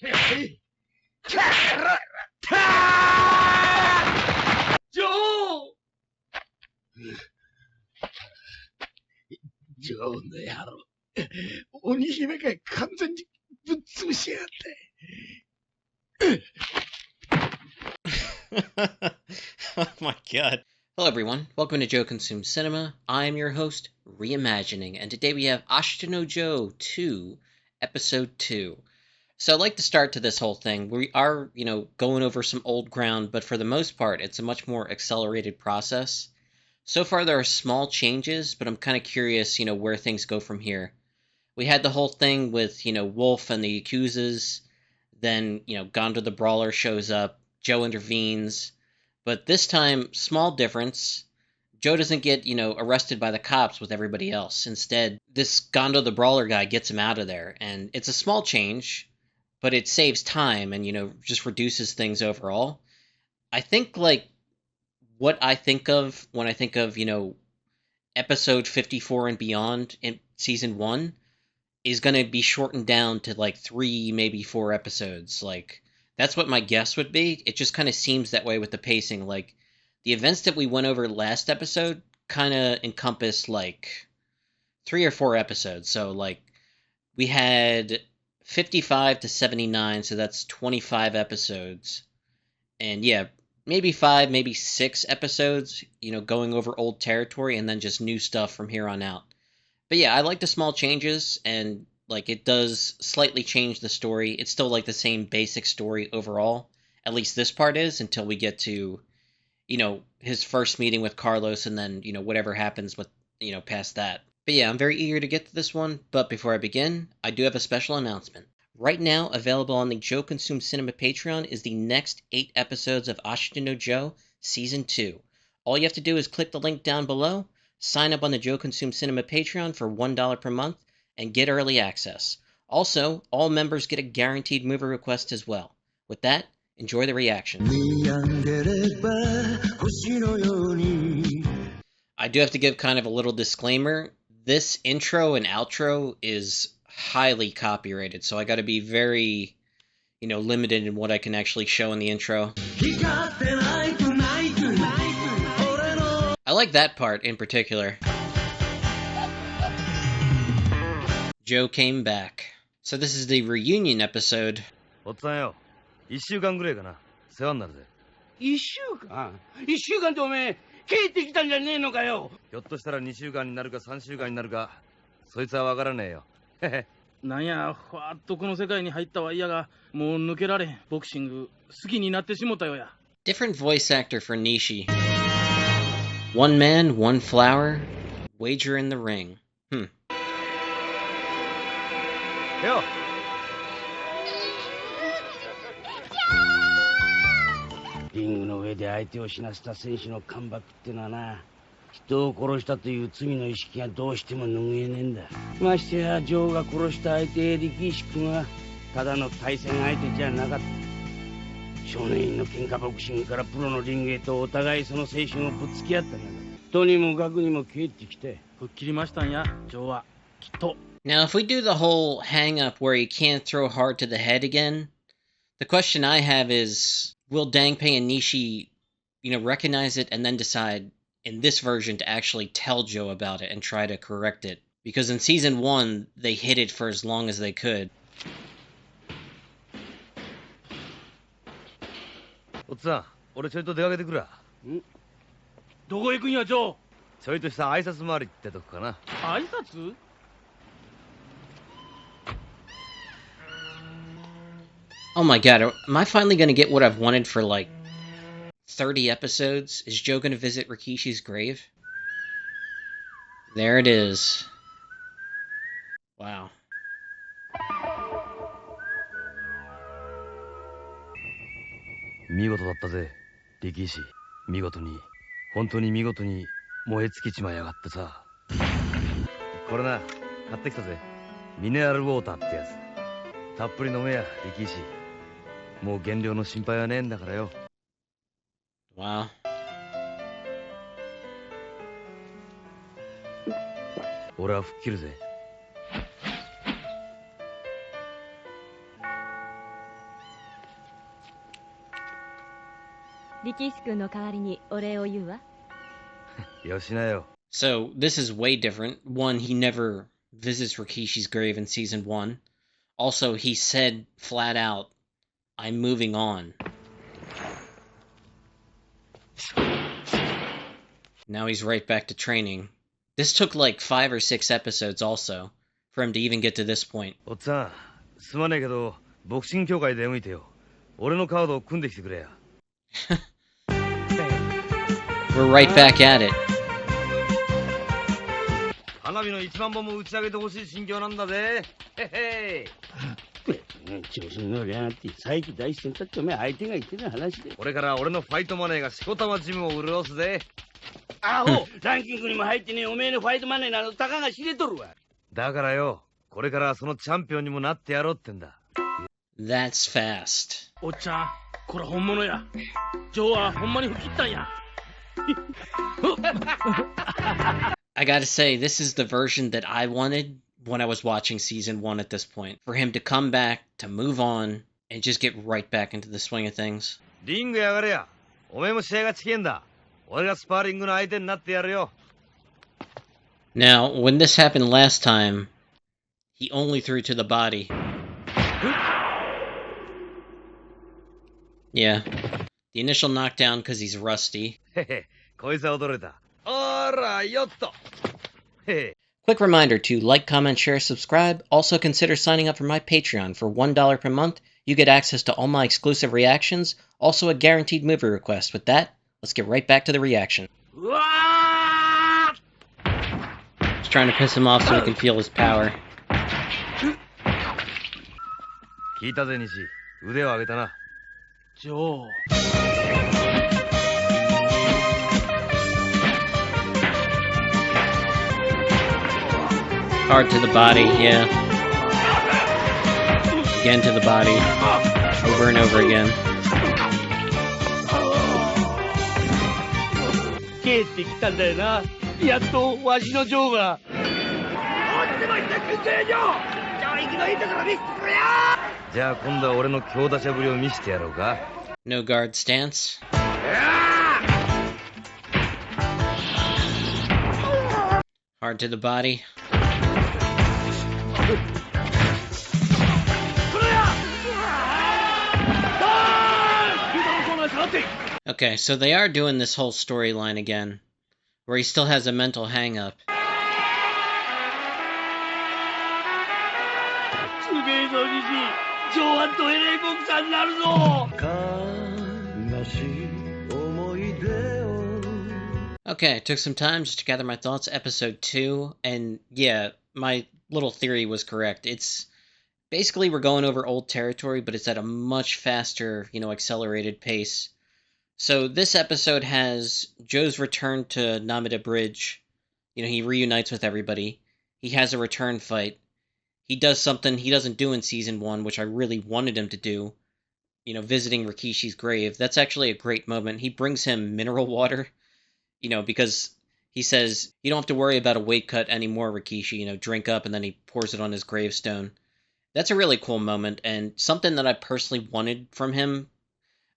Joe! Joe の野郎。鬼姫が完全にぶっ潰しやがって。 Oh my god. Hello everyone, welcome to Joe Consumes Cinema. I am your host, Reimagining, and today we have Ashita no Joe 2, Episode 2. So I'd like to start to this whole thing. We are, going over some old ground, but for the most part, it's a much more accelerated process. So far there are small changes, but I'm kind of curious, where things go from here. We had the whole thing with, Wolf and the Yakuzas, then, Gondo the Brawler shows up, Joe intervenes, but this time, small difference, Joe doesn't get, arrested by the cops with everybody else. Instead, this Gondo the Brawler guy gets him out of there, and it's a small change, but it saves time and, just reduces things overall. I think, what I think of when I think of, episode 54 and beyond in season 1 is going to be shortened down to, 3, maybe 4 episodes. That's what my guess would be. It just kind of seems that way with the pacing. The events that we went over last episode kind of encompass, 3 or 4 episodes. So, we had 55 to 79, so that's 25 episodes. And yeah, maybe 5, maybe 6 episodes, going over old territory and then just new stuff from here on out. But yeah, I like the small changes, and it does slightly change the story. It's still the same basic story overall. At least this part is, until we get to, his first meeting with Carlos, and then, whatever happens with, past that. But yeah, I'm very eager to get to this one, but before I begin, I do have a special announcement. Right now, available on the Joe Consume Cinema Patreon is the next 8 episodes of Ashita no Joe Season 2. All you have to do is click the link down below, sign up on the Joe Consume Cinema Patreon for $1 per month, and get early access. Also, all members get a guaranteed movie request as well. With that, enjoy the reaction. I do have to give kind of a little disclaimer. This intro and outro is highly copyrighted, so I gotta be very, limited in what I can actually show in the intro. I like that part in particular. Joe came back. So this is the reunion episode. おっさんよ、1週間ぐらいかな。世話になるぜ。1週間 ?1 週間っておめえ、帰ってきたんじゃねえのかよ。ひょっとしたら2週間になるか3週間になるか、そいつはわからねえよ。なんや、ふわっとこの世界に入ったわいやが、もう抜けられん。ボクシング、好きになってしもたよや。Different voice actor for Nishi. One man, one flower, wager in the ring. よリングの上で相手を死なせた選手のカムバックってのはな、人を殺したという罪の意識がどうしても拭えねえんだ。ましてやジョーが殺した相手力士君はただの対戦相手じゃなかった。少年院の喧嘩ボクシングからプロのリングへとお互いその青春をぶつけ合ったんだ。とにもかくにも帰ってきて吹っ切りましたんや、ジョーは。きっと。Now, if we do the whole hang-up where he can't throw hard to the head again, the question I have is, will Dangpei and Nishi, recognize it and then decide, in this version, to actually tell Joe about it and try to correct it? Because in Season 1, they hid it for as long as they could. おっさん、俺ちょいと出かけてくるわ。どこへ行くんや、ジョー。ちょいとした挨拶回りってとこかな。挨拶Oh my god, am I finally gonna get what I've wanted for 30 episodes? Is Joe gonna visit Rikishi's grave? There it is. Wow. 見事だったぜ、力士。見事に、本当に見事に燃え尽きちまいやがってさ。これな、買ってきたぜ。ミネラルウォーターってやつ。たっぷり飲めや、力士。もう減量の心配はねえんだからよ。Wow. 俺は吹っ切るぜ。力士君の代わりにお礼を言うわ。よしなよ。 So this is way different. One, he never visits Rikishi's grave in season 1. Also, he said flat out, I'm moving on. Now he's right back to training. This took like 5 or 6 episodes also, for him to even get to this point. おっさん、すまねえけど、ボクシング協会出向いてよ。俺のカードを組んできてくれや。We're right back at it. 花火の1万本も打ち上げてほしい心境なんだぜ。へへ。調子に乗りやがって再起大してんたってお前相手が言ってる話で。これから俺のファイトマネーがしこたまジムを潤すぜ。アホランキングにも入ってねえおめえのファイトマネーなのたかが知れとるわ。だからよ、これからそのチャンピオンにもなってやろうってんだ。That's fast. おっちゃん、これ本物や。ジョーはほんまに吹き切ったんや。I gotta say, this is the version that I wanted when I was watching season 1 at this point. For him to come back, to move on, and just get right back into the swing of things. リングやがれや。おめえも試合が近えんだ。俺がスパーリングの相手になってやるよ。Now, when this happened last time, he only threw to the body. Yeah. The initial knockdown because he's rusty. へへ、こいつは驚いた。おら、よっと。へへ。 Quick reminder to like, comment, share, subscribe. Also consider signing up for my Patreon. For $1 per month, you get access to all my exclusive reactions, also a guaranteed movie request. With that, let's get right back to the reaction. Just trying to piss him off so he can feel his power. 聞いたぜ、西。腕を上げたな。ジョー。Hard to the body, yeah. Again to the body. Over and over again. 帰ってきたんだよな。やっとわしのジョーが。じゃあ今度は俺の強打者ぶりを見せてやろうか。 No guard stance. Hard to the body. Okay, so they are doing this whole storyline again, where he still has a mental hang-up. すげえぞ、西。ジョーはどえらいボクサーになるぞ。 Okay, it took some time just to gather my thoughts. Episode 2, and yeah, my little theory was correct. It's basically we're going over old territory, but it's at a much faster, accelerated pace. So this episode has Joe's return to Namida Bridge. He reunites with everybody. He has a return fight. He does something he doesn't do in season 1, which I really wanted him to do. Visiting Rikishi's grave. That's actually a great moment. He brings him mineral water, because he says, you don't have to worry about a weight cut anymore, Rikishi. Drink up, and then he pours it on his gravestone. That's a really cool moment, and something that I personally wanted from him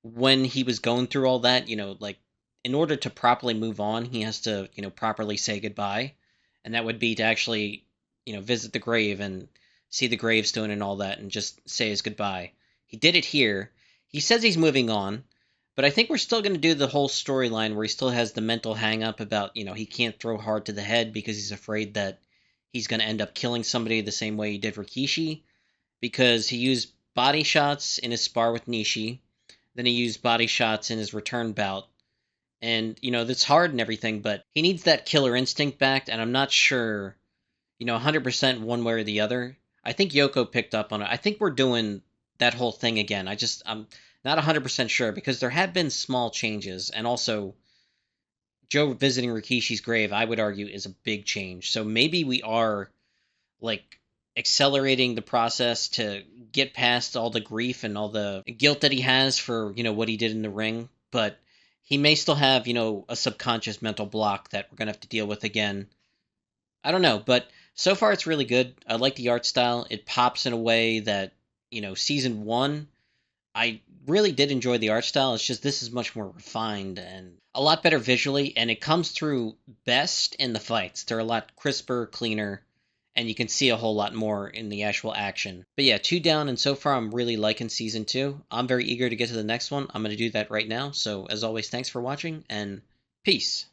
when he was going through all that, in order to properly move on, he has to, properly say goodbye. And that would be to actually, visit the grave and see the gravestone and all that and just say his goodbye. He did it here. He says he's moving on, but I think we're still going to do the whole storyline where he still has the mental hang-up about, he can't throw hard to the head because he's afraid that he's going to end up killing somebody the same way he did Rikishi, because he used body shots in his spar with Nishi. Then he used body shots in his return bout. And, that's hard and everything, but he needs that killer instinct back, and I'm not sure, 100% one way or the other. I think Yoko picked up on it. I think we're doing that whole thing again. I'm not 100% sure, because there have been small changes, and also Joe visiting Rikishi's grave, I would argue, is a big change. So maybe we are, accelerating the process to get past all the grief and all the guilt that he has for, what he did in the ring, but he may still have, a subconscious mental block that we're going to have to deal with again. I don't know, but so far it's really good. I like the art style. It pops in a way that, season 1, I really did enjoy the art style. It's just this is much more refined and a lot better visually, and it comes through best in the fights. They're a lot crisper, cleaner, and you can see a whole lot more in the actual action. But yeah, 2 down, and so far I'm really liking season 2. I'm very eager to get to the next one. I'm going to do that right now. So as always, thanks for watching, and peace.